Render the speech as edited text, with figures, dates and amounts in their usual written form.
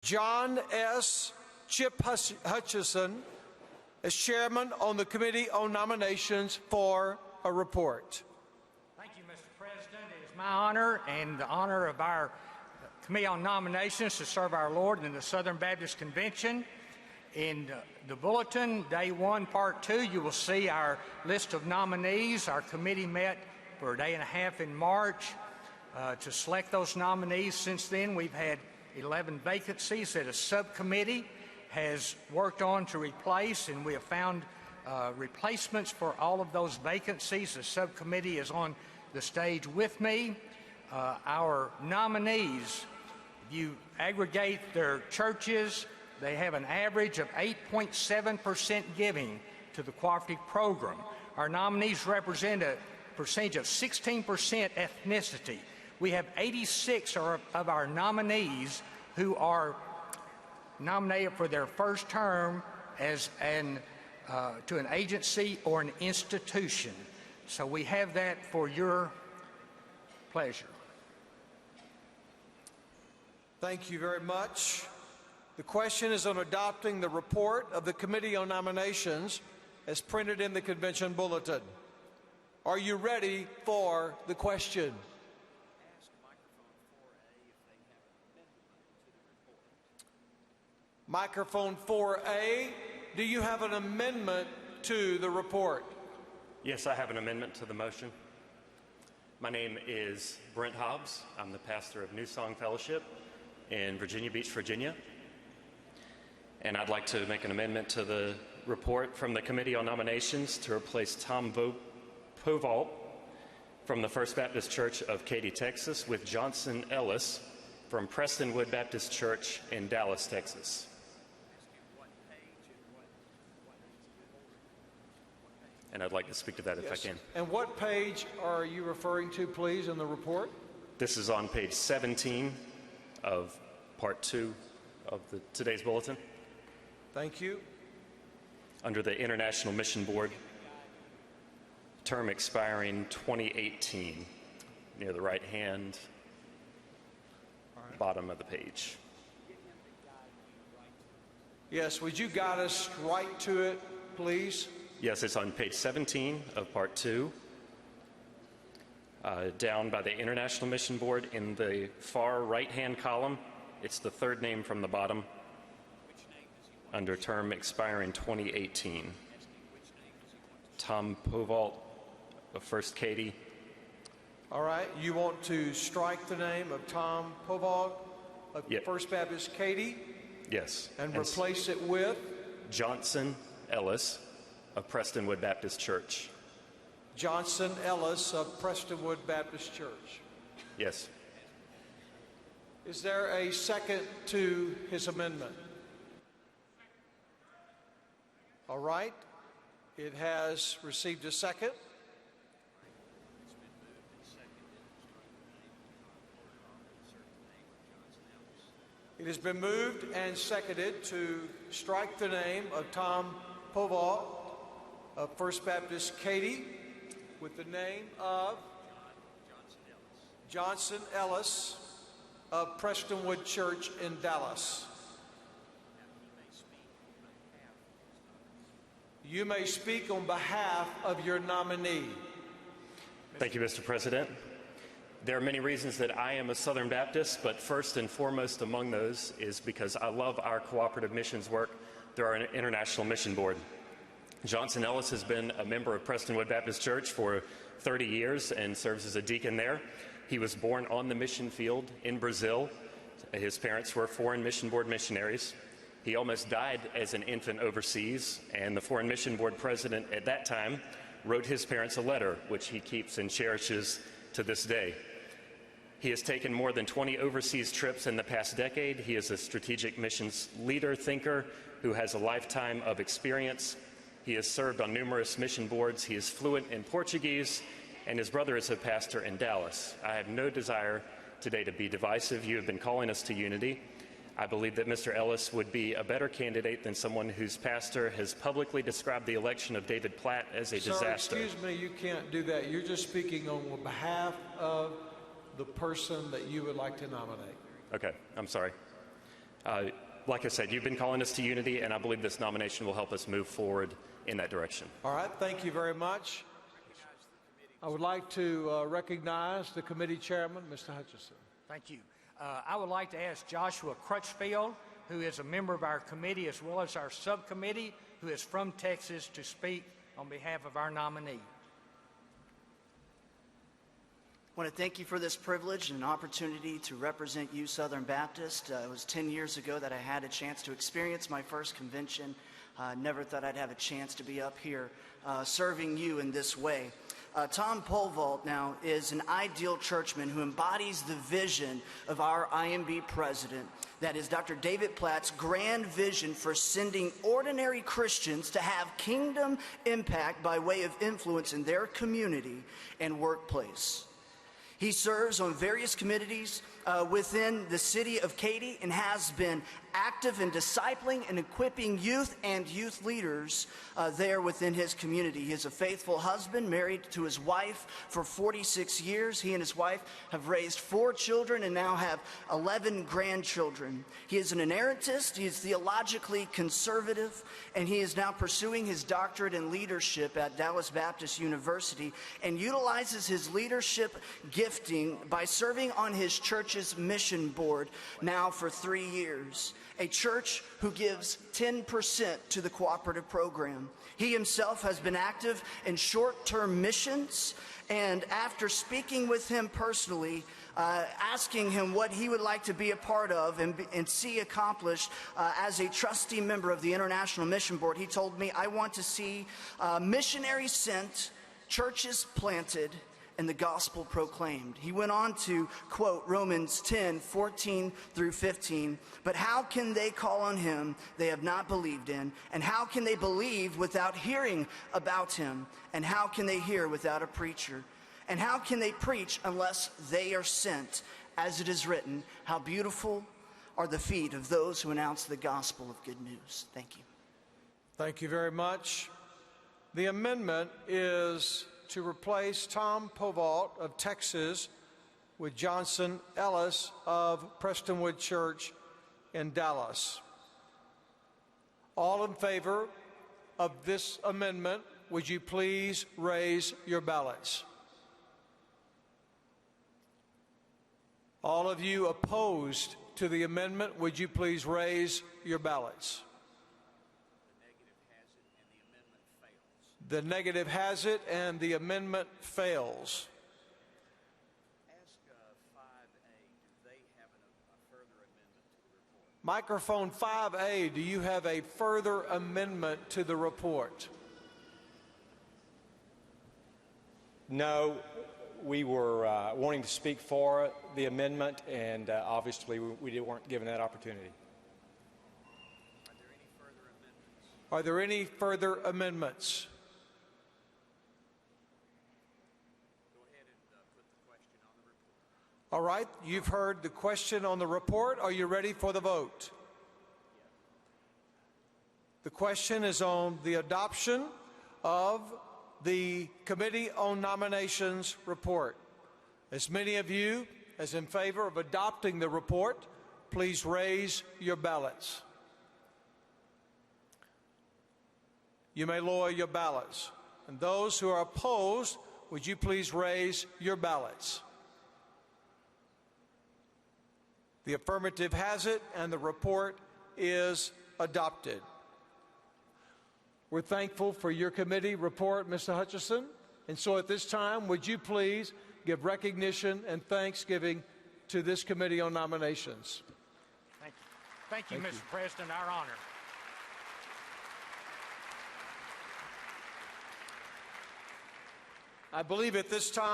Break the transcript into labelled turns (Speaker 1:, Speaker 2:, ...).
Speaker 1: John S. Chip Hutchison as chairman on the Committee on Nominations for a report.
Speaker 2: Thank you, Mr. President. It is my honor and the honor of our Committee on Nominations to serve our Lord in the Southern Baptist Convention. In the bulletin, Day 1, Part 2, you will see our list of nominees. Our committee met for a day and a half in March to select those nominees. Since then, we've had 11 vacancies that a subcommittee has worked on to replace, and we have found replacements for all of those vacancies. The subcommittee is on the stage with me. Our nominees, if you aggregate their churches, they have an average of 8.7% giving to the cooperative program. Our nominees represent a percentage of 16% ethnicity. We have 86 of our nominees who are nominated for their first term as to an agency or an institution. So we have that for your pleasure.
Speaker 1: Thank you very much. The question is on adopting the report of the Committee on Nominations as printed in the convention bulletin. Are you ready for the question? Microphone 4A, do you have an amendment to the report?
Speaker 3: Yes, I have an amendment to the motion. My name is Brent Hobbs. I'm the pastor of New Song Fellowship in Virginia Beach, Virginia. And I'd like to make an amendment to the report from the Committee on Nominations to replace Tom Povalt from the First Baptist Church of Katy, Texas, with Johnson Ellis from Prestonwood Baptist Church in Dallas, Texas. And I'd like to speak to that if I can.
Speaker 1: And what page are you referring to, please, in the report?
Speaker 3: This is on page 17 of Part 2 of today's bulletin.
Speaker 1: Thank you.
Speaker 3: Under the International Mission Board, term expiring 2018, near the right-hand bottom of the page.
Speaker 1: Yes, would you guide us right to it, please?
Speaker 3: Yes, it's on page 17 of Part 2, down by the International Mission Board in the far right-hand column. It's the third name from the bottom, under term expiring 2018. Tom Povalt of First Katy.
Speaker 1: All right, you want to strike the name of Tom Povalt of First Baptist Katy?
Speaker 3: Yes.
Speaker 1: And replace it with?
Speaker 3: Johnson Ellis of Prestonwood Baptist Church.
Speaker 1: Johnson Ellis of Prestonwood Baptist Church.
Speaker 3: Yes.
Speaker 1: Is there a second to his amendment? All right. It has received a second. It has been moved and seconded to strike the name of Tom Povalt of First Baptist Katy with the name of Johnson Ellis of Prestonwood Church in Dallas. You may speak on behalf of your nominee.
Speaker 3: Thank you, Mr. President. There are many reasons that I am a Southern Baptist, but first and foremost among those is because I love our cooperative missions work through our International Mission Board. Johnson Ellis has been a member of Prestonwood Baptist Church for 30 years and serves as a deacon there. He was born on the mission field in Brazil. His parents were Foreign Mission Board missionaries. He almost died as an infant overseas, and the Foreign Mission Board president at that time wrote his parents a letter, which he keeps and cherishes to this day. He has taken more than 20 overseas trips in the past decade. He is a strategic missions leader, thinker, who has a lifetime of experience. He has served on numerous mission boards. He is fluent in Portuguese, and his brother is a pastor in Dallas. I have no desire today to be divisive. You have been calling us to unity. I believe that Mr. Ellis would be a better candidate than someone whose pastor has publicly described the election of David Platt as a disaster.
Speaker 1: Sir, excuse me, you can't do that. You're just speaking on behalf of the person that you would like to nominate.
Speaker 3: Okay, I'm sorry. Like I said, you've been calling us to unity, and I believe this nomination will help us move forward in that direction.
Speaker 1: All right, thank you very much. I would like to recognize the committee chairman, Mr. Hutchison.
Speaker 2: Thank you. I would like to ask Joshua Crutchfield, who is a member of our committee as well as our subcommittee, who is from Texas, to speak on behalf of our nominee.
Speaker 4: I want to thank you for this privilege and an opportunity to represent you, Southern Baptist. It was 10 years ago that I had a chance to experience my first convention. Never thought I'd have a chance to be up here serving you in this way. Tom Polvalt now is an ideal churchman who embodies the vision of our IMB president, that is Dr. David Platt's grand vision for sending ordinary Christians to have kingdom impact by way of influence in their community and workplace. He serves on various committees within the city of Katy and has been active in discipling and equipping youth and youth leaders there within his community. He is a faithful husband, married to his wife for 46 years. He and his wife have raised 4 children and now have 11 grandchildren. He is an inerrantist, he is theologically conservative, and he is now pursuing his doctorate in leadership at Dallas Baptist University and utilizes his leadership gifting by serving on his church's mission board now for 3 years. A church who gives 10% to the cooperative program. He himself has been active in short-term missions, and after speaking with him personally, asking him what he would like to be a part of and see accomplished as a trustee member of the International Mission Board, he told me, "I want to see missionaries sent, churches planted, and the gospel proclaimed." He went on to quote Romans 10:14 through 15, "But how can they call on him they have not believed in? And how can they believe without hearing about him? And how can they hear without a preacher? And how can they preach unless they are sent? As it is written, how beautiful are the feet of those who announce the gospel of good news." Thank you.
Speaker 1: Thank you very much. The amendment is to replace Tom Polvalt of Texas with Johnson Ellis of Prestonwood Church in Dallas. All in favor of this amendment, would you please raise your ballots? All of you opposed to the amendment, would you please raise your ballots? The negative has it, and the amendment fails.
Speaker 5: Ask 5A, do they have a further amendment to the report?
Speaker 1: Microphone 5A, do you have a further amendment to the report?
Speaker 6: No, we were wanting to speak for the amendment, and obviously we weren't given that opportunity.
Speaker 1: Are there any further amendments? All right, you've heard the question on the report. Are you ready for the vote? The question is on the adoption of the Committee on Nominations report. As many of you as in favor of adopting the report, please raise your ballots. You may lower your ballots. And those who are opposed, would you please raise your ballots? The affirmative has it, and the report is adopted. We're thankful for your committee report, Mr. Hutchison. And so at this time, would you please give recognition and thanksgiving to this Committee on Nominations?
Speaker 2: Thank you, Mr. President, our honor.
Speaker 1: I believe at this time,